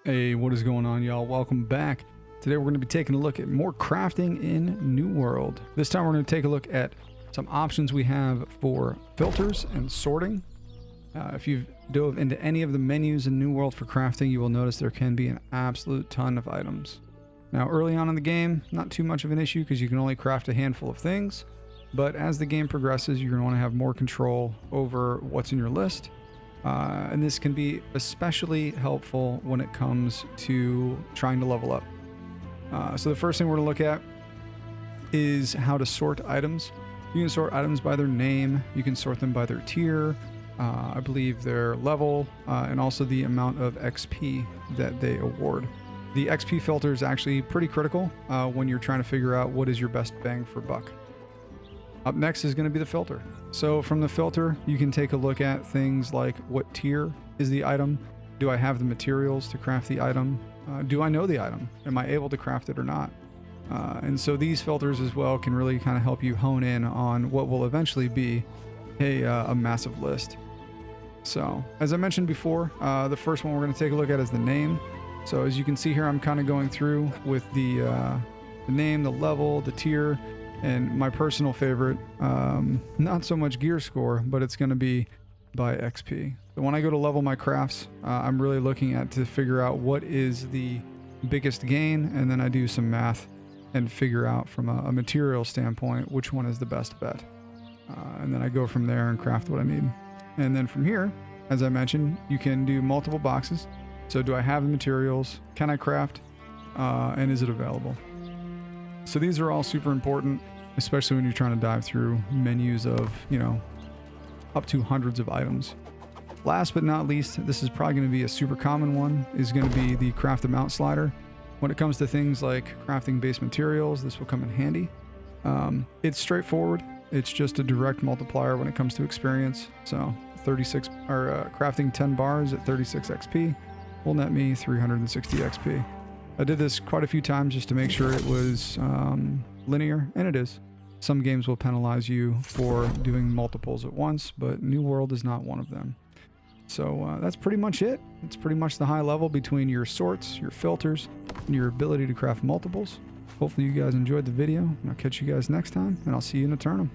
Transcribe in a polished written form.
Hey, what is going on, y'all? Welcome back. Today we're going to be taking a look at more crafting in New World. This time we're going to take a look at some options we have for filters and sorting. If you've dove into any of the menus in New World for crafting, you will notice there can be an absolute ton of items. Now, early on in the game, not too much of an issue because you can only craft a handful of things. But as the game progresses, you're going to want to have more control over what's in your list. And this can be especially helpful when it comes to trying to level up. So the first thing we're going to look at is how to sort items. You can sort items by their name. You can sort them by their tier, I believe their level, and also the amount of XP that they award. The XP filter is actually pretty critical when you're trying to figure out what is your best bang for buck. Up next is going to be the filter. So from the filter, you can take a look at things like what tier is the item? Do I have the materials to craft the item? Do I know the item? Am I able to craft it or not? And so these filters as well can really kind of help you hone in on what will eventually be a massive list. So as I mentioned before, the first one we're going to take a look at is the name. So as you can see here, I'm kind of going through with the name, the level, the tier, and my personal favorite, not so much gear score, but it's going to be by XP. So when I go to level my crafts, I'm really looking at to figure out what is the biggest gain, and then I do some math and figure out from a material standpoint which one is the best bet. And then I go from there and craft what I need. And then from here, as I mentioned, you can do multiple boxes. So do I have the materials? Can I craft? And is it available? So these are all super important, especially when you're trying to dive through menus of, up to hundreds of items. Last but not least, this is probably going to be a super common one, is going to be the Craftamount Slider. When it comes to things like crafting base materials, this will come in handy. It's straightforward. It's just a direct multiplier when it comes to experience. So 36 or crafting 10 bars at 36 XP will net me 360 XP. I did this quite a few times just to make sure it was linear, and it is. Some games will penalize you for doing multiples at once, but New World is not one of them. So that's pretty much it. It's pretty much the high level between your sorts, your filters, and your ability to craft multiples. Hopefully you guys enjoyed the video, and I'll catch you guys next time, and I'll see you in the tournament.